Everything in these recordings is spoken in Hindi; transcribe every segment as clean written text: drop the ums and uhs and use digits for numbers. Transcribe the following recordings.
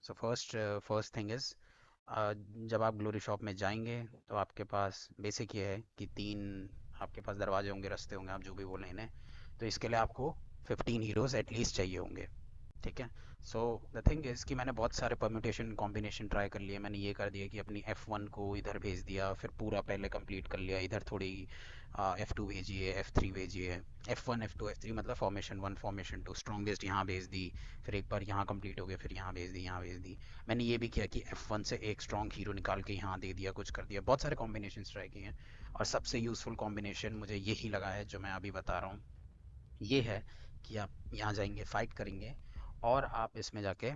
So first first thing is, जब आप ग्लोरी शॉप में जाएंगे तो आपके पास बेसिक ये है कि तीन आपके पास दरवाजे होंगे, रास्ते होंगे, आप जो भी बोलें इन्हें। तो इसके लिए आपको 15 हीरोज़ एटलीस्ट चाहिए होंगे। ठीक है। सो द थिंग इज़ कि मैंने बहुत सारे परम्यूटेशन कॉम्बिनेशन ट्राई कर लिए। मैंने ये कर दिया कि अपनी F1 को इधर भेज दिया, फिर पूरा पहले कंप्लीट कर लिया, इधर थोड़ी F2 भेजी है, F3 भेजी है, F1 F2 F3 मतलब फॉर्मेशन 1 फॉर्मेशन 2 स्ट्रॉन्गेस्ट यहाँ भेज दी, फिर एक बार यहाँ कंप्लीट हो गया, फिर यहाँ भेज दी, यहाँ भेज दी। मैंने ये भी किया कि F1 से एक स्ट्रॉन्ग हीरो निकाल के यहाँ दे दिया, कुछ कर दिया, बहुत सारे कॉम्बिनेशन ट्राई किए हैं। और सबसे यूज़फुल कॉम्बिनेशन मुझे यही लगा है जो मैं अभी बता रहा हूँ। ये है कि आप यहाँ जाएंगे, फाइट करेंगे, और आप इसमें जाके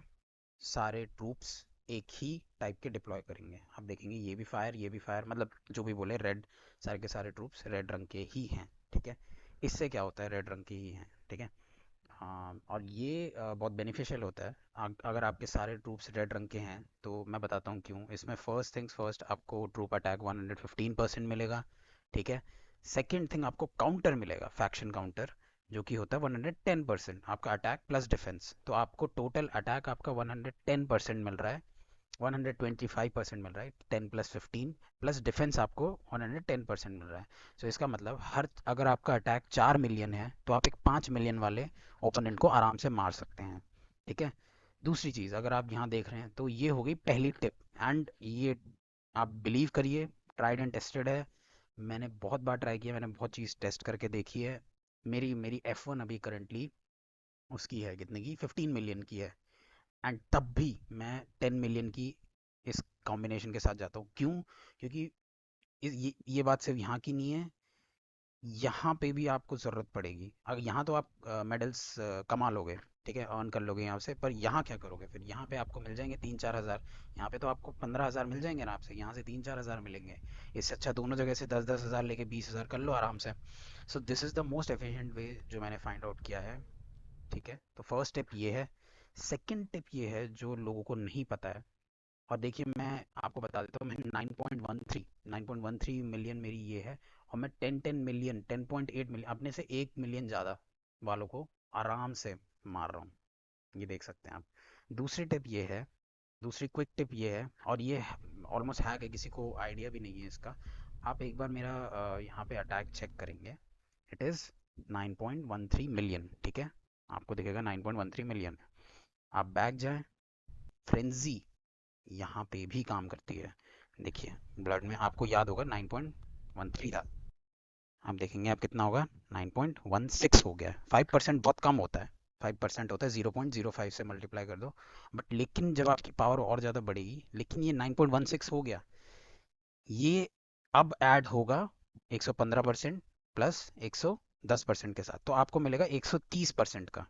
सारे ट्रूप्स एक ही टाइप के डिप्लॉय करेंगे। आप देखेंगे ये भी फायर, ये भी फायर, मतलब जो भी बोले रेड, सारे के सारे ट्रूप्स रेड रंग के ही हैं। ठीक है। इससे क्या होता है, रेड रंग के ही हैं। ठीक है। हाँ, और ये बहुत बेनिफिशियल होता है। अगर आपके सारे ट्रूप्स रेड रंग के हैं तो मैं बताता हूँ क्यों। इसमें फर्स्ट थिंग्स फर्स्ट, आपको ट्रूप अटैक 115% मिलेगा। ठीक है। सेकेंड थिंग, आपको काउंटर मिलेगा, फैक्शन काउंटर, जो कि होता है 110%, आपका अटैक प्लस डिफेंस। तो आपको टोटल अटैक आपका 110% मिल रहा है, 125% मिल रहा है, 10 + 15 प्लस डिफेंस आपको 110% मिल रहा है। सो इसका मतलब हर, अगर आपका अटैक 4 मिलियन है तो आप एक 5 मिलियन वाले ओपोनेंट को आराम से मार सकते हैं। ठीक है। दूसरी चीज़ अगर आप यहाँ देख रहे हैं तो ये हो गई पहली टिप। एंड ये आप बिलीव करिए, ट्राइड एंड टेस्टेड है। मैंने बहुत बार ट्राई किया, मैंने बहुत चीज़ टेस्ट करके देखी है। मेरी मेरी F1 अभी करंटली उसकी है, कितने की, 15 मिलियन की है। एंड तब भी मैं 10 मिलियन की इस कॉम्बिनेशन के साथ जाता हूँ। क्यों? क्योंकि ये बात सिर्फ यहाँ की नहीं है, यहाँ पे भी आपको ज़रूरत पड़ेगी। अगर यहाँ तो आप मेडल्स कमा लोगे, ठीक है, अर्न कर लोगे यहाँ से, पर यहाँ क्या करोगे फिर? यहाँ पे आपको मिल जाएंगे 3-4 हज़ार। यहाँ पे तो आपको 15 हज़ार मिल जाएंगे ना आपसे, यहाँ से 3-4 हज़ार मिलेंगे। इससे अच्छा दोनों जगह से 10-10 हज़ार लेके 20 हज़ार कर लो आराम से। So this is the most efficient way जो मैंने फाइंड आउट किया है। ठीक है। तो फर्स्ट टिप ये है। सेकंड टिप ये है जो लोगों को नहीं पता है। और देखिए मैं आपको बता देता हूँ, मैं 9.13 मिलियन मेरी ये है। और मैं 10 मिलियन 10.8 मिलियन अपने से 1 मिलियन ज़्यादा वालों को आराम से मार रहा हूँ। ये देख सकते हैं आप। दूसरी टिप ये है, दूसरी क्विक टिप ये है, और ये ऑलमोस्ट हैक है, किसी को आइडिया भी नहीं है इसका। आप एक बार मेरा यहाँ पे अटैक चेक करेंगे, इट इज़ 9.13 मिलियन। ठीक है। आपको दिखेगा 9.13 मिलियन। आप बैक जाएं, फ्रेंजी यहाँ पे भी काम करती है। देखिए ब्लड में आपको याद होगा 9.13 था, आप देखेंगे आप कितना होगा, 9.16 हो गया है। 5% बहुत कम होता है, 5% होता है, 0.05 से मल्टीप्लाई कर दो। बट लेकिन जब आपकी पावर और ज़्यादा बढ़ेगी, लेकिन ये 9.16 हो गया, ये अब ऐड होगा 115% प्लस 110% के साथ, तो आपको मिलेगा 130% का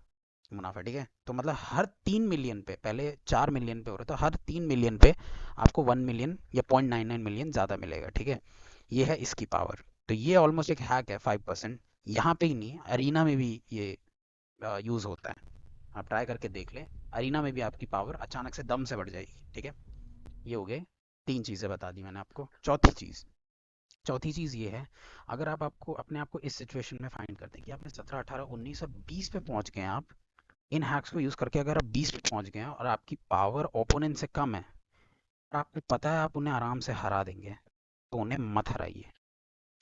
मुनाफा। ठीक है। तो मतलब हर 3 मिलियन पे, पहले 4 मिलियन पे हो रहा था, हर 3 मिलियन पे आपको 1 मिलियन या 0.99 मिलियन ज़्यादा मिलेगा। ठीक है। ये है इसकी पावर। तो ये ऑलमोस्ट एक हैक है। 5% यहाँ पे ही नहीं, अरीना में भी ये यूज़ होता है। आप ट्राई करके देख लें, अरीना में भी आपकी पावर अचानक से दम से बढ़ जाएगी। ठीक है। ये हो गए, तीन चीज़ें बता दी मैंने आपको। चौथी चीज़ ये है, अगर आप आपको अपने आप को इस सिचुएशन में फाइंड करते हैं कि आपने 17, 18, 19 और 20 पे पहुंच गए हैं, आप इन हैक्स को यूज़ करके अगर आप 20 पे पहुंच गए हैं और आपकी पावर ओपोनेंट से कम है, और आपको पता है आप उन्हें आराम से हरा देंगे, तो उन्हें मत हराइए,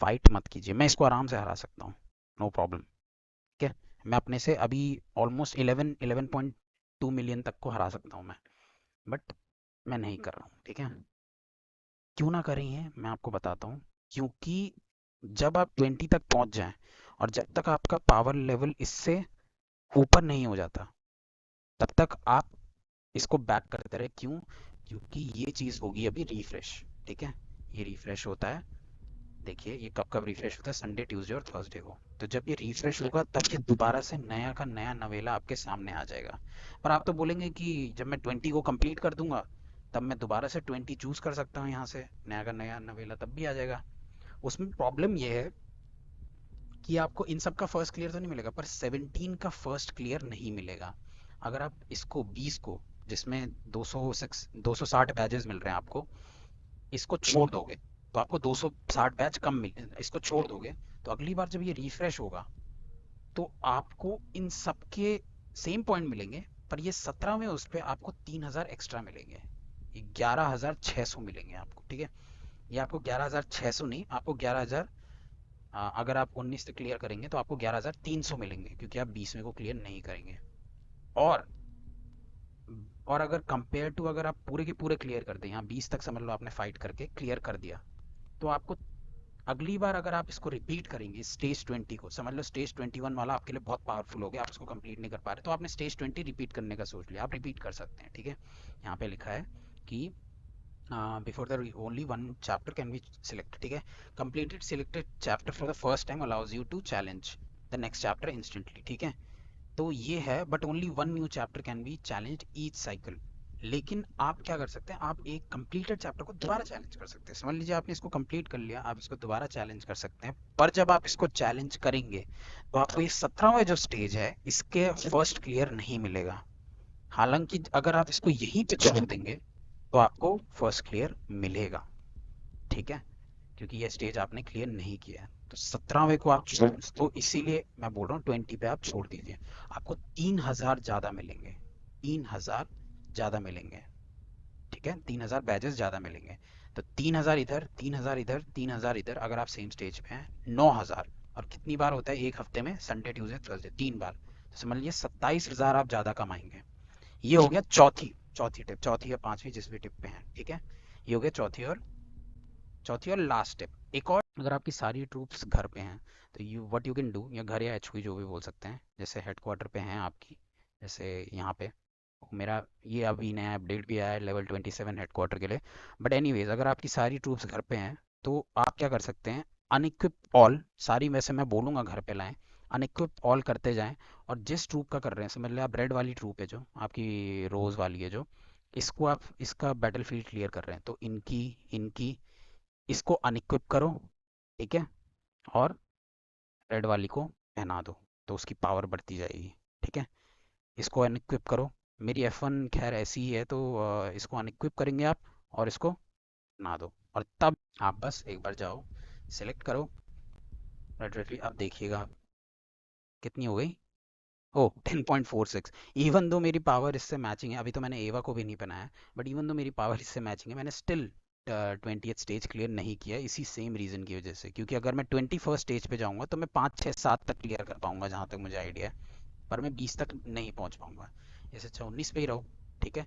फाइट मत कीजिए। मैं इसको आराम से हरा सकता हूँ, नो प्रॉब्लम। ठीक है। मैं अपने से अभी ऑलमोस्ट 11.2 मिलियन तक को हरा सकता हूँ मैं, बट मैं नहीं कर रहा हूँ। ठीक है। क्यों ना कर रही हैं मैं आपको बताता हूँ। क्योंकि जब आप 20 तक पहुंच जाएं, और जब तक आपका पावर लेवल इससे ऊपर नहीं हो जाता, तब तक आप इसको बैक करते रहे। क्यों? क्योंकि ये चीज़ होगी अभी रिफ्रेश। ठीक है। ये रिफ्रेश होता है, देखिए ये कब कब रिफ्रेश होता है, संडे, ट्यूसडे और थर्सडे को। तो जब ये रिफ्रेश होगा तब ये दोबारा से नया का नया नवेला आपके सामने आ जाएगा। पर आप तो बोलेंगे कि जब मैं 20 को कंप्लीट कर दूंगा तब मैं दोबारा से 20 चूज कर सकता हूँ, यहाँ से नया का नया नवेला तब भी आ जाएगा। उसमें प्रॉब्लम ये है कि आपको इन सब का फर्स्ट क्लियर तो नहीं मिलेगा, पर 17 का फर्स्ट क्लियर नहीं मिलेगा। अगर आप इसको 20 को, जिसमें 260 बैजेस मिल रहे हैं आपको, इसको छोड़ दोगे तो आपको 260 बैच कम मिल, इसको छोड़ दोगे तो अगली बार जब ये रिफ्रेश होगा तो आपको इन सब के सेम पॉइंट मिलेंगे, पर ये 17 में उस पे आपको 3000 एक्स्ट्रा मिलेंगे, 11,600 मिलेंगे आपको, ठीक है। ये आपको 11,600 नहीं, आपको 11,000, अगर आप 19 तक क्लियर करेंगे तो आपको 11,300 मिलेंगे, क्योंकि आप 20 में को क्लियर नहीं करेंगे। और अगर कंपेयर टू, अगर आप पूरे के पूरे क्लियर कर दें, यहाँ 20 तक समझ लो आपने फाइट करके क्लियर कर दिया, तो आपको अगली बार अगर आप इसको रिपीट करेंगे, स्टेज 20 को समझ लो, स्टेज 21 वाला आपके लिए बहुत पावरफुल हो गया, आप इसको कंप्लीट नहीं कर पा रहे, तो आपने स्टेज 20 रिपीट करने का सोच लिया, आप रिपीट कर सकते हैं, ठीक है। यहाँ पे लिखा है कि before the only one chapter can be selected, ठीक है। Completed selected chapter for the first time allows you to challenge the next chapter instantly, ठीक है। तो ये है, but only one new chapter can be challenged each cycle. लेकिन आप क्या कर सकते हैं, आप एक कंप्लीटेड चैप्टर को दोबारा चैलेंज कर सकते हैं। समझ लीजिए आपने इसको कंप्लीट कर लिया, आप इसको दोबारा चैलेंज कर सकते हैं, पर जब आप इसको चैलेंज करेंगे तो आपको ये 17वां जो स्टेज है इसके फर्स्ट क्लियर नहीं मिलेगा। हालांकि अगर आप इसको यहीं पे छोड़ देंगे तो आपको फर्स्ट क्लियर मिलेगा, ठीक है, क्योंकि ये स्टेज आपने क्लियर नहीं किया है। तो 17वें को आप छोड़, तो इसीलिए मैं बोल रहा हूँ 20 पे आप छोड़ दीजिए, आपको 3000 ज्यादा मिलेंगे, 3000 ज्यादा मिलेंगे, ठीक है, 3000 बैजेस ज्यादा मिलेंगे। तो 3000 इधर, 3000 इधर, 3000 इधर, अगर आप सेम स्टेज पे हैं 9000। और कितनी बार होता है एक हफ्ते में, संडे ट्यूसडे थर्सडे 3 बार, तो समझ लीजिए 27,000 आप ज्यादा कमाएंगे। ये हो गया चौथी चौथी टिप, चौथी या पांचवी जिस भी टिप पे हैं, ठीक है। ये हो गया चौथी और लास्ट टिप। एक और, अगर आपकी सारी ट्रूप्स घर पे हैं तो you what you can do, या घर या एचक्यू जो भी बोल सकते हैं, जैसे हेडक्वार्टर पे हैं आपकी, जैसे यहाँ पे मेरा ये अभी नया अपडेट भी आया है लेवल 27 हेडक्वार्टर के लिए। बट एनीवेज, अगर आपकी सारी ट्रूप्स घर पे हैं तो आप क्या कर सकते हैं, अनइक्विप ऑल, सारी वैसे मैं बोलूँगा घर पे लाएं, अनइक्विप ऑल करते जाएं। और जिस ट्रूप का कर रहे हैं, समझ लो आप रेड वाली ट्रूप है जो आपकी रोज वाली है, जो इसको आप, इसका बैटलफील्ड क्लियर कर रहे हैं, तो इनकी इनकी इसको अनइक्विप करो, ठीक है, और रेड वाली को पहना दो, तो उसकी पावर बढ़ती जाएगी, ठीक है। इसको अनइक्विप करो, मेरी F1 खैर ऐसी ही है, तो इसको अनइक्विप करेंगे आप, और इसको पहना दो, और तब आप बस एक बार जाओ, सेलेक्ट करो रेड रेड, अब देखिएगा कितनी हो गई। ओ 10.46। इवन दो मेरी पावर इससे मैचिंग है, अभी तो मैंने एवा को भी नहीं बनाया, बट इवन दो मेरी पावर इससे मैचिंग है, मैंने स्टिल 20th स्टेज क्लियर नहीं किया, इसी सेम रीज़न की वजह से, क्योंकि अगर मैं 21st स्टेज पे जाऊंगा तो मैं 5 6 7 तक क्लियर कर पाऊंगा, जहाँ तक मुझे आइडिया है, पर मैं 20 तक नहीं पहुंच पाऊंगा। इससे अच्छा 19 पे ही रहो, ठीक है।